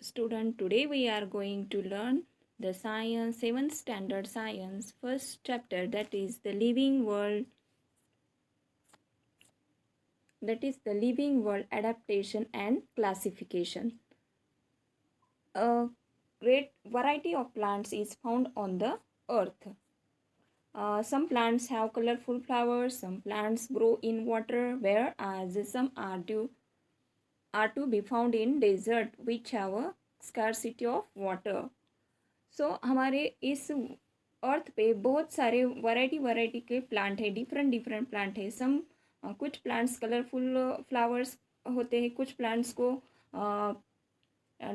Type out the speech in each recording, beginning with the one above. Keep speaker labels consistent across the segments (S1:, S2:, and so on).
S1: student. Today we are going to learn the science 7th standard science first chapter, that is the living world, adaptation and classification. A great variety of plants is found on the earth. Some plants have colorful flowers, some plants grow in water, whereas some are to be found in desert which have a scarcity of water. सो हमारे इस अर्थ पे बहुत सारे variety के plant है, different plant है. कुछ plants colourful flowers होते हैं, कुछ प्लांट्स को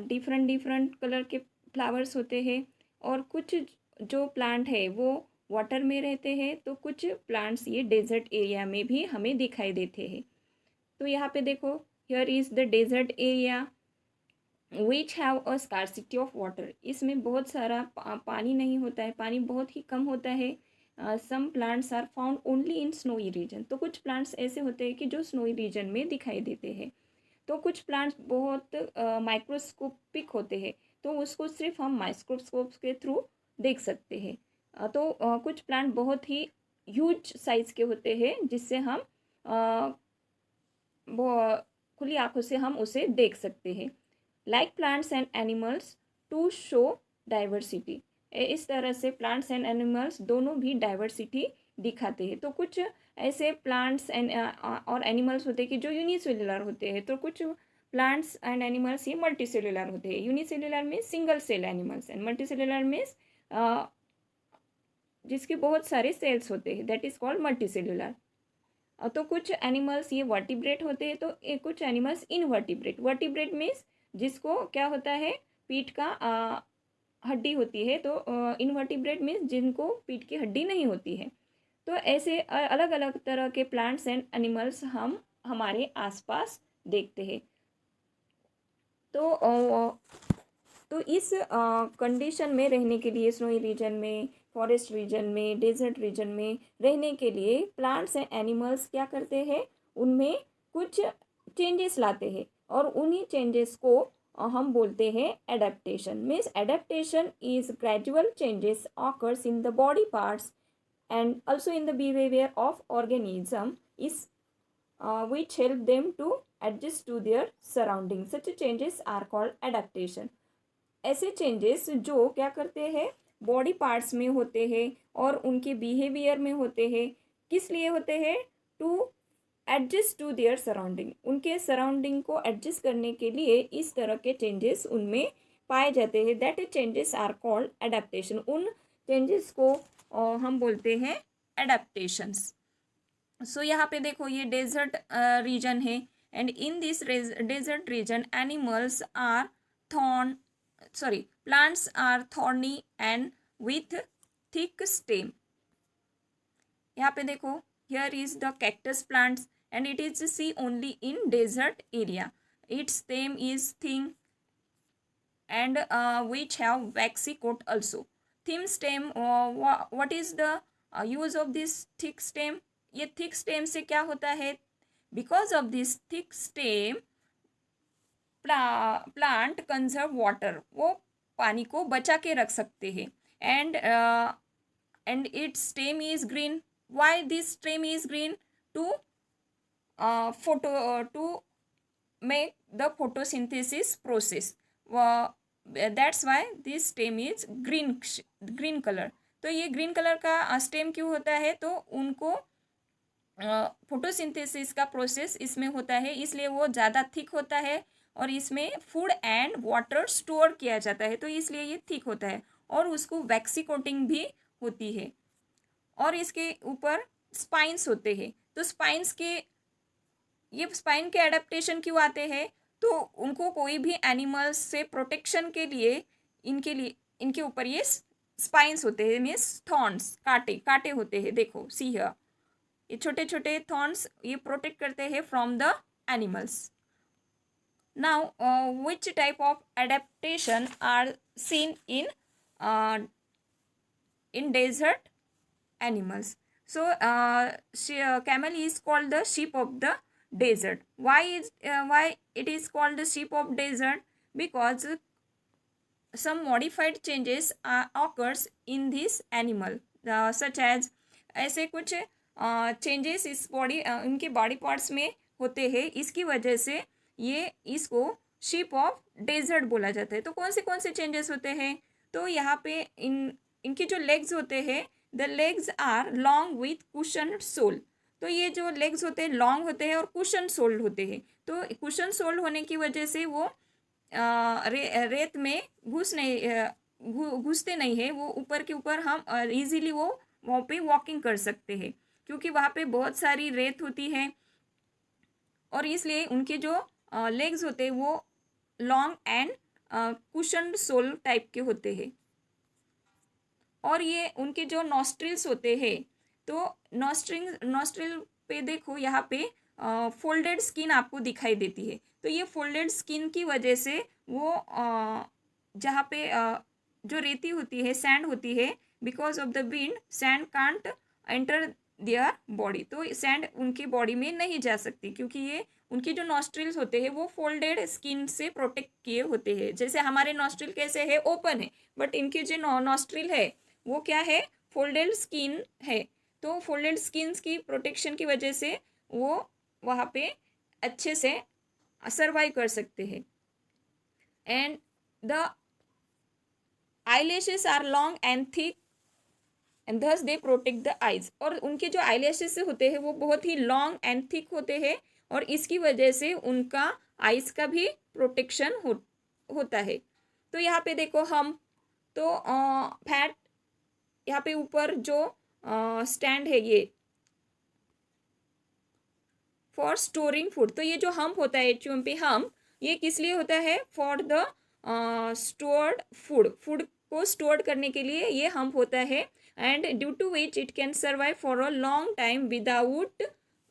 S1: डिफरेंट कलर के फ्लावर्स होते हैं, और कुछ जो प्लांट है वो वाटर में रहते हैं, तो कुछ प्लांट्स ये डेजर्ट एरिया में भी हमें दिखाई देते हैं. तो यहाँ पे देखो, here is the desert area which have a scarcity of water. इसमें बहुत सारा पानी नहीं होता है, पानी बहुत ही कम होता है. Some plants are found only in snowy region. तो कुछ प्लांट्स ऐसे होते हैं कि जो स्नोई रीजन में दिखाई देते हैं. तो कुछ प्लांट्स बहुत माइक्रोस्कोपिक होते हैं, तो उसको सिर्फ हम माइक्रोस्कोप के थ्रू देख सकते हैं. कुछ प्लांट बहुत ही ह्यूज साइज के होते हैं, जिससे हम खुली आंखों से हम उसे देख सकते हैं. Like plants and animals to show diversity. इस तरह से प्लांट्स एंड एनिमल्स दोनों भी डाइवर्सिटी दिखाते हैं. तो कुछ ऐसे प्लांट्स एंड और एनिमल्स होते हैं कि जो यूनिसेलुलर होते हैं, तो कुछ प्लांट्स एंड एनिमल्स ये मल्टीसेलुलर होते हैं. यूनिसेलुलर में single cell animals, and multicellular में जिसके बहुत सारे सेल्स होते हैं, दैट इज कॉल्ड मल्टीसेलुलर. तो कुछ एनिमल्स ये वर्टिब्रेट होते हैं, तो कुछ एनिमल्स इनवर्टिब्रेट. वर्टिब्रेट मीन्स जिसको क्या होता है, पीठ का हड्डी होती है. तो इनवर्टिब्रेट मीन्स जिनको पीठ की हड्डी नहीं होती है. तो ऐसे अलग अलग तरह के प्लांट्स एंड एनिमल्स हम हमारे आसपास देखते हैं. तो इस कंडीशन में रहने के लिए, स्नोई रीजन में, फॉरेस्ट रीजन में, डेजर्ट रीजन में रहने के लिए प्लांट्स एंड एनिमल्स क्या करते हैं, उनमें कुछ चेंजेस लाते हैं, और उन्हीं चेंजेस को हम बोलते हैं adaptation. Means adaptation is gradual changes occurs in the body parts and also in the behavior of organism is which help them to adjust to their surroundings. Such changes are called adaptation. ऐसे changes जो क्या करते हैं, body parts में होते हैं और उनके बिहेवियर में होते हैं. किस लिए होते हैं? To adjust to their surrounding. उनके सराउंडिंग को एडजस्ट करने के लिए इस तरह के चेंजेस उनमें पाए जाते हैं. That changes are called adaptation. उन चेंजेस को हम बोलते हैं एडेप्टेशंस. सो यहाँ पे देखो, ये डेजर्ट रीजन है, and in this desert region animals are plants are thorny and with thick stem. यहाँ पे देखो, here is the cactus plants and it is see only in desert area. Its stem is thin and which have waxy coat also. Thin stem, what is the use of this thick stem? ये thick stem से क्या होता है? Because of this thick stem, plant conserve water, वो पानी को बचा के रख सकते हैं. And its stem is green. Why this stem is green? To make the photosynthesis process. That's why this stem is green colour. तो ये ग्रीन कलर का स्टेम क्यों होता है? तो उनको फोटोसिंथेसिस का प्रोसेस इसमें होता है, इसलिए वो ज़्यादा थिक होता है, और इसमें फूड एंड वाटर स्टोर किया जाता है, तो इसलिए ये थिक होता है. और उसको वैक्सी कोटिंग भी होती है, और इसके ऊपर स्पाइन्स होते हैं. तो ये स्पाइन के एडेप्टेशन क्यों आते हैं? तो उनको कोई भी एनिमल्स से प्रोटेक्शन के लिए इनके ऊपर ये स्पाइन्स होते हैं, मीन्स थॉर्न्स, कांटे होते हैं. देखो, सी हियर, ये छोटे छोटे थॉर्न्स ये प्रोटेक्ट करते हैं from the animals. Now, which type of adaptation are seen in desert animals? So, camel is called the sheep of the desert. Why it is called the sheep of desert? Because some modified changes occurs in this animal such as, ऐसे कुछ changes इस body इनके body parts में होते हैं, इसकी वजह से ये इसको शीप ऑफ डेजर्ट बोला जाता है। तो कौन से चेंजेस होते हैं? तो यहाँ पे इनके जो लेग्स होते हैं, the legs are long with cushion sole. तो ये जो लेग्स होते हैं लॉन्ग होते हैं और कुशन सोल्ड होते हैं। तो कुशन सोल्ड होने की वजह से वो रेत में घुसते नहीं है, वो ऊपर के ऊपर हम इजीली वो वहाँ पे वॉकिंग कर सकते हैं, क्योंकि वहाँ पे बहुत सारी रेत होती है और इसलिए उनके जो लेग्स होते हैं वो long and cushion sole type के होते हैं। और ये उनके जो नॉस्ट्रिल्स होते हैं, तो नॉस्ट्रिल पे देखो यहाँ पे फोल्डेड स्किन आपको दिखाई देती है। तो ये फोल्डेड स्किन की वजह से वो जहाँ पे जो रेती होती है, सैंड होती है, because of the wind sand can't enter their body. तो सैंड उनके बॉडी में नहीं जा सकती, क्योंकि ये उनके जो नॉस्ट्रिल्स होते हैं वो फोल्डेड स्किन से प्रोटेक्ट किए होते हैं। जैसे हमारे नॉस्ट्रिल कैसे है, ओपन है, बट इनके जो नॉस्ट्रिल है वो क्या है, फोल्डेड स्किन है। तो फोल्डेड स्किन की प्रोटेक्शन की वजह से वो वहाँ पे अच्छे से सर्वाइव कर सकते हैं। And the eyelashes are long and thick and thus they protect the eyes. और उनके जो आईलैशेस होते हैं वो बहुत ही लॉन्ग एंड थिक होते हैं और इसकी वजह से उनका आइज का भी प्रोटेक्शन होता है। तो यहाँ पे देखो हम तो फैट यहाँ पे ऊपर जो स्टैंड है ये फॉर स्टोरिंग फूड। तो ये जो हम्प होता है एच हम्प, ये किस लिए होता है? फॉर द स्टोर्ड फूड को स्टोर करने के लिए ये हम्प होता है। And due to which it can survive for a long time without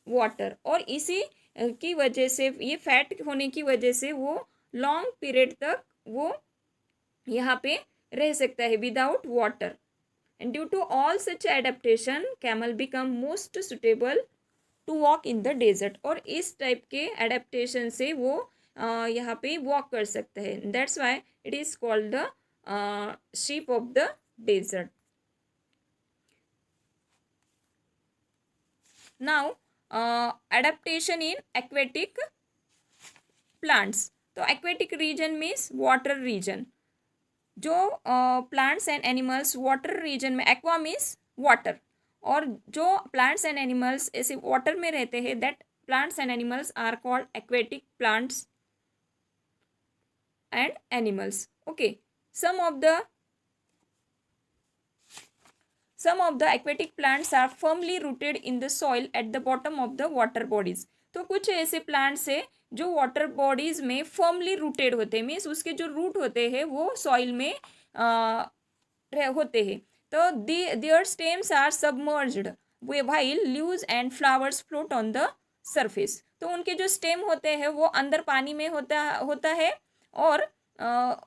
S1: water. और इसी की वजह से, ये फैट होने की वजह से वो लॉन्ग पीरियड तक वो यहाँ पे रह सकता है without water. And due to all such adaptation camel become most suitable to walk in the desert. और इस टाइप के एडेप्टेशन से वो यहाँ पे वॉक कर सकते हैं। That's why it is called the sheep of the desert. Now adaptation in aquatic plants. तो aquatic region means water region. जो plants and animals water region में, एक्वा मीन्स वाटर, और जो प्लांट्स एंड एनिमल्स ऐसे water में रहते हैं, that plants and animals are called aquatic plants and animals. Okay, some of the aquatic plants are firmly rooted in the soil at the bottom of the water bodies। तो कुछ ऐसे plants है जो water bodies में firmly rooted होते हैं, means उसके जो रूट होते हैं वो सॉइल में होते हैं। तो their stems are submerged while leaves and flowers float on the surface. तो उनके जो स्टेम होते हैं वो अंदर पानी में होता है और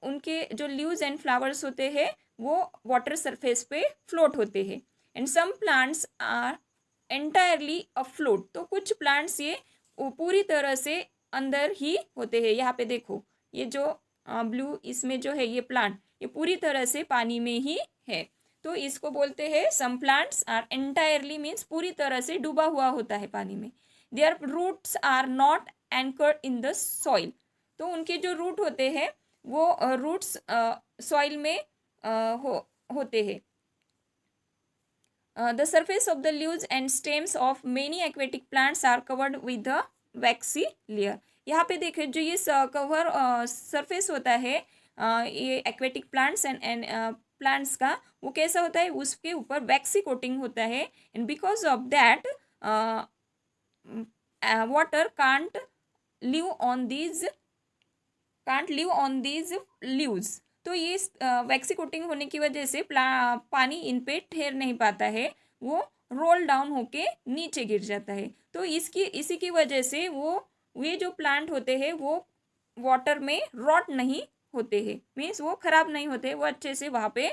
S1: उनके जो लीव्स एंड फ्लावर्स होते हैं वो वाटर सरफेस पे फ्लोट होते हैं। And some plants are entirely afloat. तो कुछ प्लांट्स ये पूरी तरह से अंदर ही होते हैं। यहाँ पे देखो ये जो ब्लू इसमें जो है ये प्लांट, ये पूरी तरह से पानी में ही है। तो इसको बोलते हैं some plants are entirely means पूरी तरह से डूबा हुआ होता है पानी में। Their roots are not anchored in the soil. तो उनके जो रूट होते हैं वो रूट्स सॉइल में होते हैं। The surface of the leaves and stems of many aquatic plants are covered with a waxy layer। यहाँ पे देखें जो ये कवर सरफेस होता है ये एक्वेटिक प्लांट्स एंड प्लांट्स का, वो कैसा होता है, उसके ऊपर वैक्सी कोटिंग होता है। And because of that water can't live on these leaves. तो ये वैक्सी कोटिंग होने की वजह से पानी इन पे ठहर नहीं पाता है, वो रोल डाउन होके नीचे गिर जाता है। तो इसी की वजह से ये जो प्लांट होते हैं वो वाटर में रॉट नहीं होते हैं, मीन्स वो खराब नहीं होते, वो अच्छे से वहाँ पे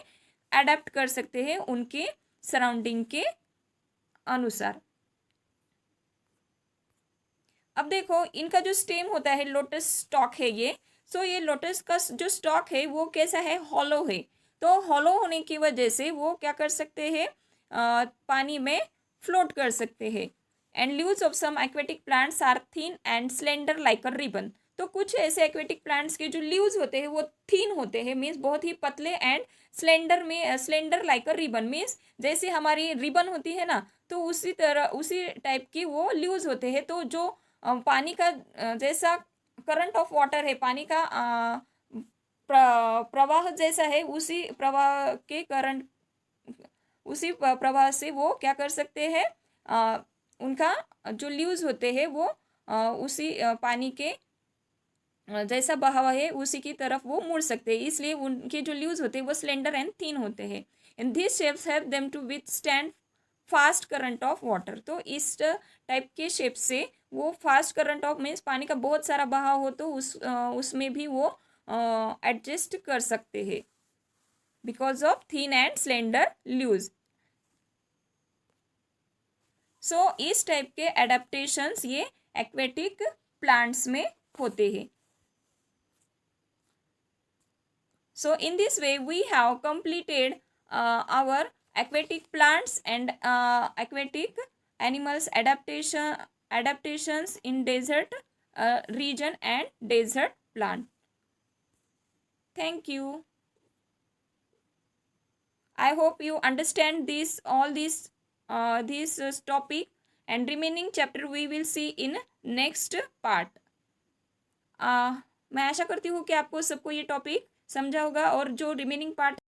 S1: अडेप्ट कर सकते हैं उनके सराउंडिंग के अनुसार। अब देखो इनका जो स्टेम होता है, लोटस स्टॉक है ये, सो ये लोटस का जो स्टॉक है वो कैसा है, हॉलो है। तो हॉलो होने की वजह से वो क्या कर सकते हैं, पानी में फ्लोट कर सकते हैं। And leaves of some aquatic plants are thin and slender like a ribbon. तो कुछ ऐसे एक्वेटिक प्लांट्स के जो लीव्स होते हैं वो थिन होते हैं, मीन्स बहुत ही पतले, and slender like a ribbon, means जैसे हमारी रिबन होती है ना, तो उसी तरह उसी टाइप की वो लीव्स होते हैं। तो जो पानी का जैसा करंट ऑफ वाटर है, पानी का प्रवाह जैसा है, उसी प्रवाह के करंट, उसी प्रवाह से वो क्या कर सकते हैं, उनका जो लीव्स होते हैं वो उसी पानी के जैसा बहाव है उसी की तरफ वो मुड़ सकते हैं, इसलिए उनके जो लीव्स होते हैं वो स्लेंडर एंड थिन होते हैं। In this shapes help them to withstand fast current of water. तो इस टाइप के शेप से वो फास्ट करंट ऑफ मीन्स पानी का बहुत सारा बहाव हो तो उसमें भी वो एडजस्ट कर सकते हैं, because of thin and slender leaves. So इस टाइप के एडेप्टेशंस ये एक्वेटिक प्लांट्स में होते हैं। So in this way we have completed our aquatic plants and aquatic animals adaptations in desert region and desert plant. Thank you. I hope you understand this topic, and remaining chapter we will see in next part. मैं आशा करती हूँ कि आपको सबको ये topic समझा होगा, और जो रिमेनिंग पार्ट